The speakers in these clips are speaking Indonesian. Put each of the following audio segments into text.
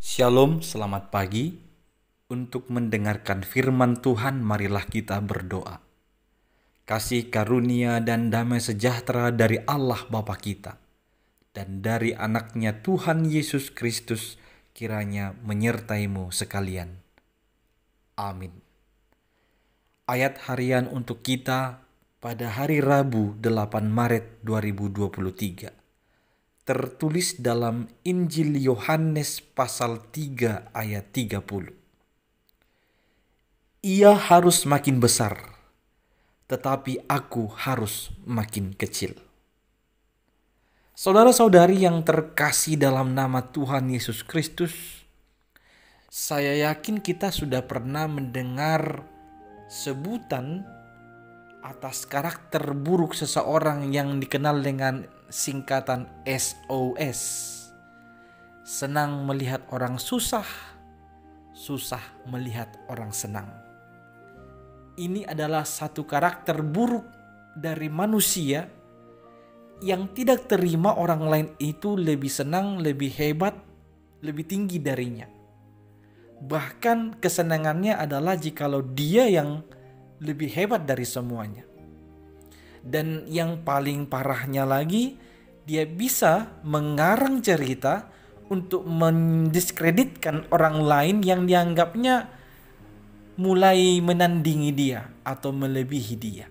Shalom, selamat pagi. Untuk mendengarkan firman Tuhan, marilah kita berdoa. Kasih karunia dan damai sejahtera dari Allah Bapa kita dan dari anaknya Tuhan Yesus Kristus kiranya menyertaimu sekalian. Amin. Ayat harian untuk kita pada hari Rabu 8 Maret 2023. Tertulis dalam Injil Yohanes pasal 3 ayat 30. Ia harus makin besar, tetapi aku harus makin kecil. Saudara-saudari yang terkasih dalam nama Tuhan Yesus Kristus, saya yakin kita sudah pernah mendengar sebutan atas karakter buruk seseorang yang dikenal dengan singkatan SOS. Senang melihat orang susah, susah melihat orang senang. Ini adalah satu karakter buruk dari manusia yang tidak terima orang lain itu lebih senang, lebih hebat, lebih tinggi darinya. Bahkan kesenangannya adalah jikalau dia yang lebih hebat dari semuanya. Dan yang paling parahnya lagi, dia bisa mengarang cerita untuk mendiskreditkan orang lain yang dianggapnya mulai menandingi dia atau melebihi dia.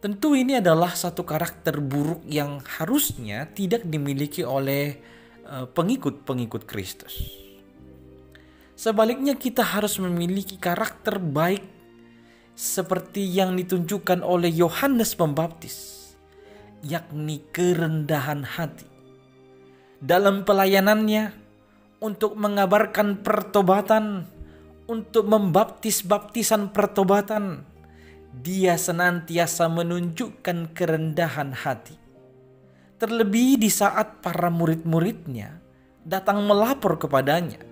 Tentu ini adalah satu karakter buruk yang harusnya tidak dimiliki oleh pengikut-pengikut Kristus. Sebaliknya kita harus memiliki karakter baik seperti yang ditunjukkan oleh Yohanes Pembaptis, yakni kerendahan hati. Dalam pelayanannya untuk mengabarkan pertobatan, untuk membaptis baptisan pertobatan, dia senantiasa menunjukkan kerendahan hati. Terlebih di saat para murid-muridnya datang melapor kepadanya.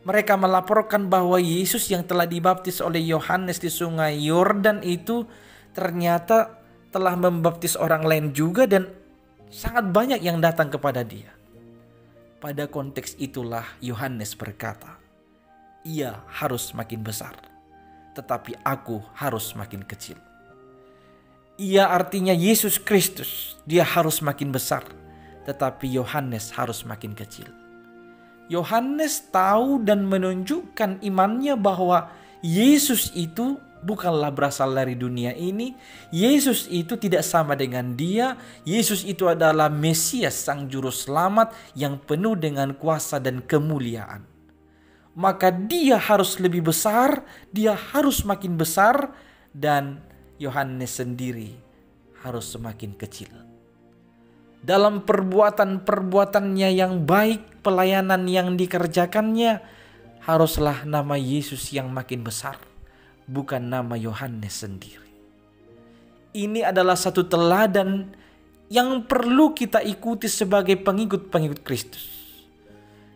Mereka melaporkan bahwa Yesus yang telah dibaptis oleh Yohanes di sungai Yordan itu ternyata telah membaptis orang lain juga dan sangat banyak yang datang kepada dia. Pada konteks itulah Yohanes berkata, ia harus makin besar, tetapi aku harus makin kecil. Ia artinya Yesus Kristus, dia harus makin besar, tetapi Yohanes harus makin kecil. Yohanes tahu dan menunjukkan imannya bahwa Yesus itu bukanlah berasal dari dunia ini. Yesus itu tidak sama dengan dia. Yesus itu adalah Mesias, sang juru selamat yang penuh dengan kuasa dan kemuliaan. Maka dia harus lebih besar, dia harus makin besar, dan Yohanes sendiri harus semakin kecil. Dalam perbuatan-perbuatannya yang baik, pelayanan yang dikerjakannya, haruslah nama Yesus yang makin besar, bukan nama Yohanes sendiri. Ini adalah satu teladan yang perlu kita ikuti sebagai pengikut-pengikut Kristus.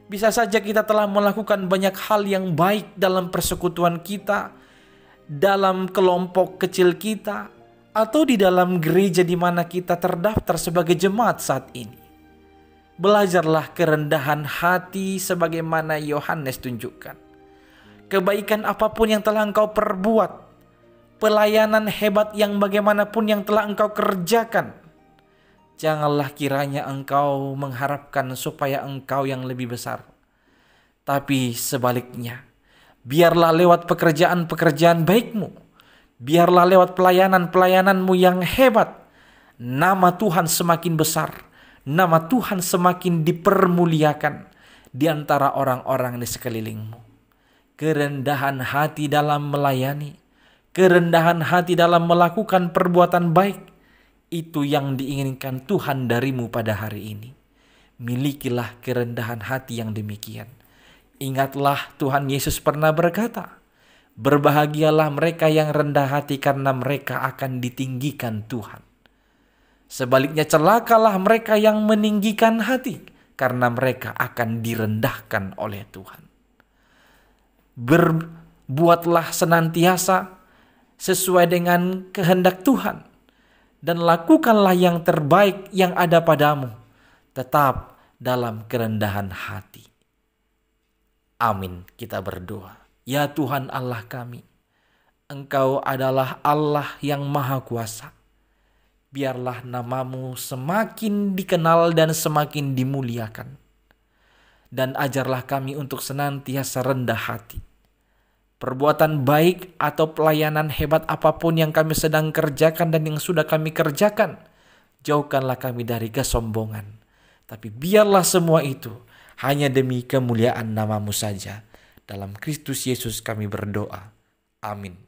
Bisa saja kita telah melakukan banyak hal yang baik dalam persekutuan kita, dalam kelompok kecil kita, atau di dalam gereja di mana kita terdaftar sebagai jemaat saat ini. Belajarlah kerendahan hati sebagaimana Yohanes tunjukkan. Kebaikan apapun yang telah engkau perbuat, pelayanan hebat yang bagaimanapun yang telah engkau kerjakan, janganlah kiranya engkau mengharapkan supaya engkau yang lebih besar. Tapi sebaliknya, biarlah lewat pekerjaan-pekerjaan baikmu, biarlah lewat pelayanan-pelayananmu yang hebat, nama Tuhan semakin besar, nama Tuhan semakin dipermuliakan di antara orang-orang di sekelilingmu. Kerendahan hati dalam melayani, kerendahan hati dalam melakukan perbuatan baik, itu yang diinginkan Tuhan darimu pada hari ini. Milikilah kerendahan hati yang demikian. Ingatlah Tuhan Yesus pernah berkata, berbahagialah mereka yang rendah hati karena mereka akan ditinggikan Tuhan. Sebaliknya celakalah mereka yang meninggikan hati karena mereka akan direndahkan oleh Tuhan. Berbuatlah senantiasa sesuai dengan kehendak Tuhan dan lakukanlah yang terbaik yang ada padamu, tetap dalam kerendahan hati. Amin. Kita berdoa. Ya Tuhan Allah kami, Engkau adalah Allah yang Maha Kuasa. Biarlah namamu semakin dikenal dan semakin dimuliakan. Dan ajarlah kami untuk senantiasa rendah hati. Perbuatan baik atau pelayanan hebat apapun yang kami sedang kerjakan dan yang sudah kami kerjakan, jauhkanlah kami dari kesombongan. Tapi biarlah semua itu hanya demi kemuliaan namamu saja. Dalam Kristus Yesus kami berdoa. Amin.